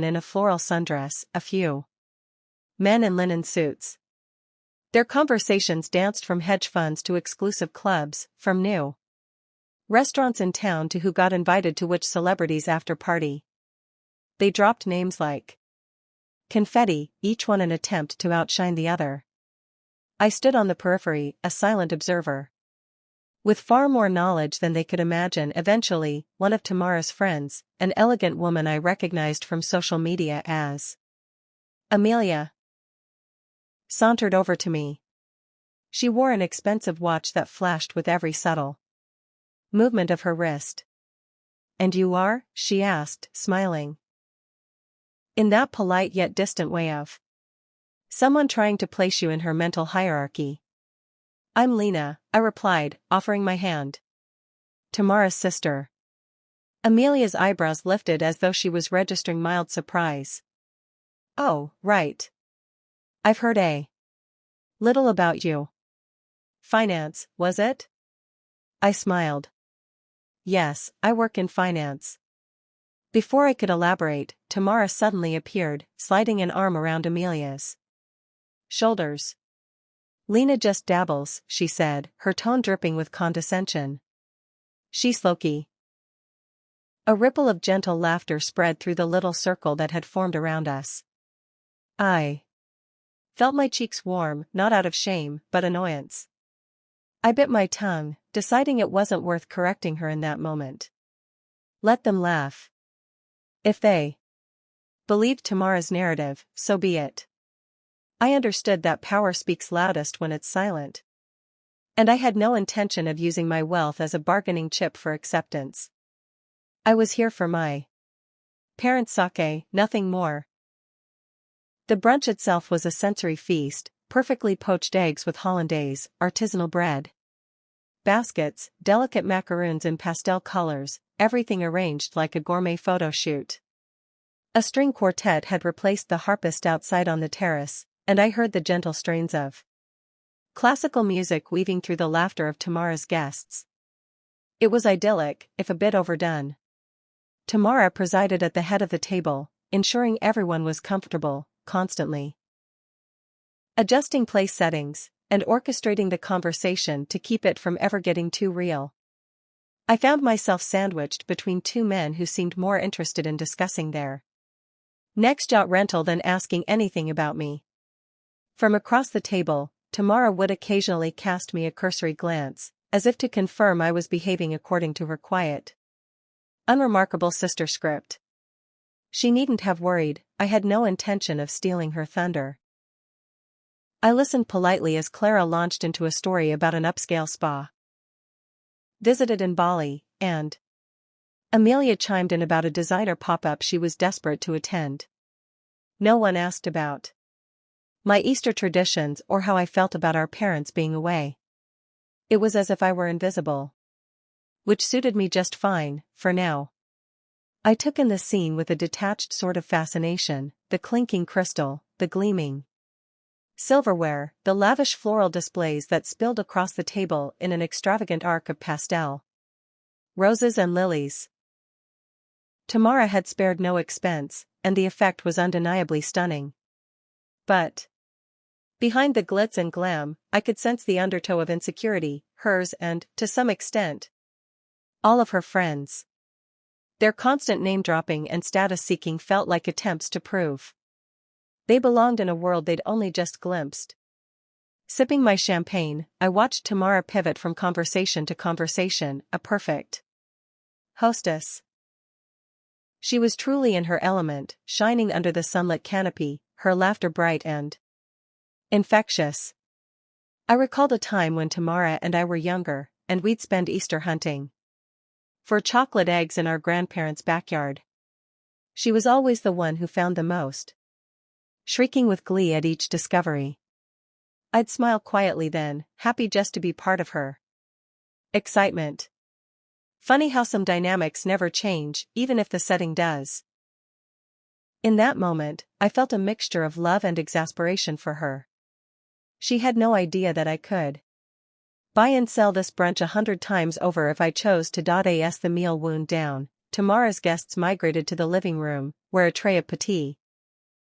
in a floral sundress, a few men in linen suits. Their conversations danced from hedge funds to exclusive clubs, from new restaurants in town to who got invited to which celebrity's after party. They dropped names like confetti, each one an attempt to outshine the other. I stood on the periphery, a silent observer. With far more knowledge than they could imagine. Eventually, one of Tamara's friends, an elegant woman I recognized from social media as Amelia, sauntered over to me. She wore an expensive watch that flashed with every subtle movement of her wrist. "And you are?" she asked, smiling. In that polite yet distant way of someone trying to place you in her mental hierarchy. "I'm Lena," I replied, offering my hand. "Tamara's sister." Amelia's eyebrows lifted as though she was registering mild surprise. "Oh, right. I've heard a little about you." "Finance, was it?" I smiled. "Yes, I work in finance." Before I could elaborate, Tamara suddenly appeared, sliding an arm around Amelia's shoulders. "Lena just dabbles," she said, her tone dripping with condescension. "She's low-key." A ripple of gentle laughter spread through the little circle that had formed around us. I felt my cheeks warm, not out of shame, but annoyance. I bit my tongue, deciding it wasn't worth correcting her in that moment. Let them laugh. If they believed Tamara's narrative, so be it. I understood that power speaks loudest when it's silent. And I had no intention of using my wealth as a bargaining chip for acceptance. I was here for my parents' sake, nothing more. The brunch itself was a sensory feast, perfectly poached eggs with hollandaise, artisanal bread, baskets, delicate macaroons in pastel colors, everything arranged like a gourmet photo shoot. A string quartet had replaced the harpist outside on the terrace, and I heard the gentle strains of classical music weaving through the laughter of Tamara's guests. It was idyllic, if a bit overdone. Tamara presided at the head of the table, ensuring everyone was comfortable, constantly adjusting place settings, and orchestrating the conversation to keep it from ever getting too real. I found myself sandwiched between two men who seemed more interested in discussing their next yacht rental than asking anything about me. From across the table, Tamara would occasionally cast me a cursory glance, as if to confirm I was behaving according to her quiet, unremarkable sister script. She needn't have worried, I had no intention of stealing her thunder. I listened politely as Clara launched into a story about an upscale spa visited in Bali, and Amelia chimed in about a designer pop-up she was desperate to attend. No one asked about my Easter traditions or how I felt about our parents being away. It was as if I were invisible, which suited me just fine, for now. I took in the scene with a detached sort of fascination, the clinking crystal, the gleaming silverware, the lavish floral displays that spilled across the table in an extravagant arc of pastel roses and lilies. Tamara had spared no expense, and the effect was undeniably stunning. But behind the glitz and glam, I could sense the undertow of insecurity, hers and, to some extent, all of her friends. Their constant name-dropping and status-seeking felt like attempts to prove they belonged in a world they'd only just glimpsed. Sipping my champagne, I watched Tamara pivot from conversation to conversation, a perfect hostess. She was truly in her element, shining under the sunlit canopy, her laughter bright and infectious. I recalled a time when Tamara and I were younger, and we'd spend Easter hunting for chocolate eggs in our grandparents' backyard. She was always the one who found the most, shrieking with glee at each discovery. I'd smile quietly then, happy just to be part of her excitement. Funny how some dynamics never change, even if the setting does. In that moment, I felt a mixture of love and exasperation for her. She had no idea that I could buy and sell this brunch 100 times over if I chose to. As the meal wound down, Tamara's guests migrated to the living room, where a tray of patty,